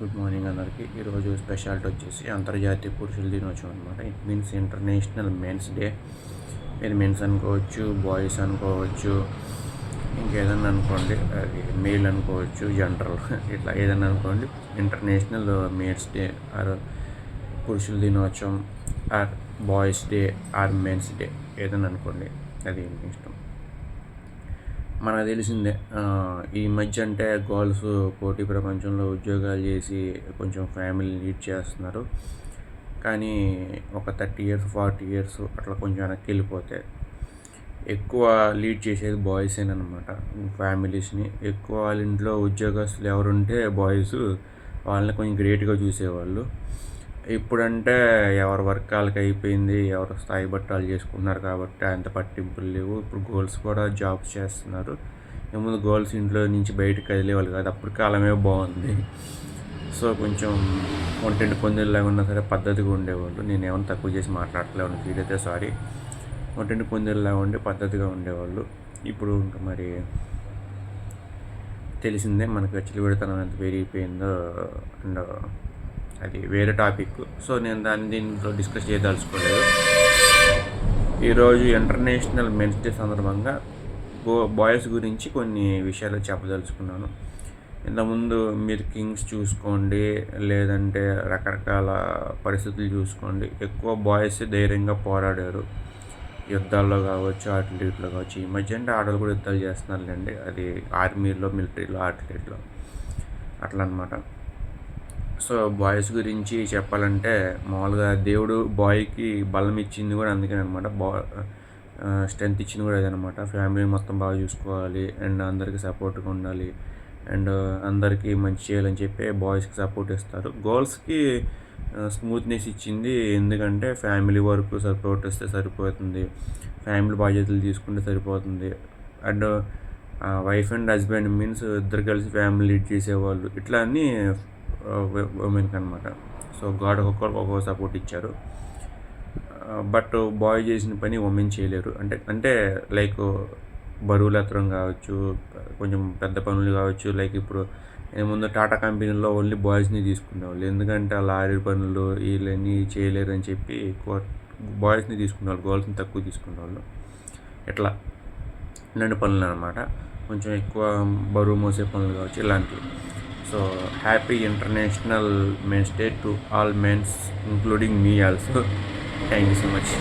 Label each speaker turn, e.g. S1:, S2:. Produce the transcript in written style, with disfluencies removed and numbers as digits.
S1: Good morning అందరికీ. ఈరోజు speciality వచ్చేసి అంతర్జాతీయ పురుషుల దినోత్సవం అనమాట. It means international men's day. ఇది మెన్స్ అనుకోవచ్చు, బాయ్స్ అనుకోవచ్చు, ఇంకేదన్నా అనుకోండి, అది మేల్ అనుకోవచ్చు, జనరల్ ఇట్లా ఏదన్నా అనుకోండి. ఇంటర్నేషనల్ మెన్స్ డే ఆర్ పురుషుల దినోత్సవం or boys day or men's day ఏదన్నా అనుకోండి, అది మీ ఇష్టం. మనకు తెలిసిందే, ఈ మధ్య అంటే గర్ల్స్ పోటీ ప్రపంచంలో ఉద్యోగాలు చేసి కొంచెం ఫ్యామిలీ లీడ్ చేస్తున్నారు. కానీ ఒక 30 ఇయర్స్ 40 ఇయర్స్ అట్లా కొంచెం వెనక్కి వెళ్ళిపోతే ఎక్కువ లీడ్ చేసేది బాయ్సేనమాట. ఫ్యామిలీస్ని ఎక్కువ వాళ్ళ ఇంట్లో ఉద్యోగస్తులు ఎవరుంటే బాయ్స్ వాళ్ళని కొంచెం గ్రేట్గా చూసేవాళ్ళు. ఇప్పుడంటే ఎవరి వర్క్ వాళ్ళకి అయిపోయింది, ఎవరు స్థాయి బట్టాలు చేసుకున్నారు కాబట్టి అంత పట్టింపులు లేవు. ఇప్పుడు గర్ల్స్ కూడా జాబ్స్ చేస్తున్నారు. ముందు గర్ల్స్ ఇంట్లో నుంచి బయటకు కదిలేవాళ్ళు కాదు, అప్పుడు కాలమే బాగుంది. సో కొంచెం ఒంటింటి పొందిల్లాగా ఉన్నా సరే పద్ధతిగా ఉండేవాళ్ళు. నేను ఏమైనా తక్కువ చేసి మాట్లాడలేను, ఫీల్ అయితే సారీ. ఒంటింటి పొందిల్లాగా ఉండి పద్ధతిగా ఉండేవాళ్ళు. ఇప్పుడు ఇంకా మరి తెలిసిందే మనకు విచ్చలవిడితనం ఎంత పెరిగిపోయిందో. అండ్ అది వేరే టాపిక్. సో నేను దీంట్లో డిస్కస్ చేయదలుచుకోలేదు. ఈరోజు ఇంటర్నేషనల్ మెన్స్ డే సందర్భంగా బాయ్స్ గురించి కొన్ని విషయాలు చెప్పదలుచుకున్నాను. ఇంతకుముందు మీరు కింగ్స్ చూసుకోండి, లేదంటే రకరకాల పరిస్థితులు చూసుకోండి, ఎక్కువ బాయ్స్ ధైర్యంగా పోరాడారు. యుద్ధాల్లో కావచ్చు, ఆర్టిలరీలో కావచ్చు. ఈ మధ్య అంటే ఆడవాళ్ళు కూడా యుద్ధాలు చేస్తున్నారులేండి, అది ఆర్మీలో, మిలిటరీలో, ఆర్టిలరీలో అట్లా అనమాట. సో బాయ్స్ గురించి చెప్పాలంటే మామూలుగా దేవుడు బాయ్కి బలం ఇచ్చింది కూడా అందుకని అనమాట. స్ట్రెంత్ ఇచ్చింది కూడా అదనమాట. ఫ్యామిలీ మొత్తం బాగా చూసుకోవాలి అండ్ అందరికీ సపోర్ట్గా ఉండాలి అండ్ అందరికీ మంచి చేయాలని చెప్పి బాయ్స్కి సపోర్ట్ ఇస్తారు. గర్ల్స్కి స్మూత్నెస్ ఇచ్చింది, ఎందుకంటే ఫ్యామిలీ వరకు సపోర్ట్ ఇస్తే సరిపోతుంది, ఫ్యామిలీ బాధ్యతలు తీసుకుంటే సరిపోతుంది. And wife and husband means ఇద్దరు కలిసి ఫ్యామిలీ లీడ్ చేసేవాళ్ళు, ఇట్లా అన్నీ ఉమెన్కి అనమాట. సో గాడ్ ఒక్కొక్కరికి ఒక్కొక్క సపోర్ట్ ఇచ్చారు. బట్ బాయ్ చేసిన పని ఉమెన్ చేయలేరు. అంటే లైక్ బరువులు ఎత్తడం కావచ్చు, కొంచెం పెద్ద పనులు కావచ్చు. లైక్ ఇప్పుడు ముందు టాటా కంపెనీలో ఓన్లీ బాయ్స్ని తీసుకునేవాళ్ళు, ఎందుకంటే ఆ లారీ పనులు వీళ్ళని చేయలేరు అని చెప్పి ఎక్కువ బాయ్స్ని తీసుకునేవాళ్ళు, గర్ల్స్ని తక్కువ తీసుకునేవాళ్ళు. ఇట్లా ఇలాంటి పనులు అనమాట, కొంచెం ఎక్కువ బరువు మోసే పనులు కావచ్చు, ఇలాంటివి. So happy international men's day to all men's including me also. Thank you so much.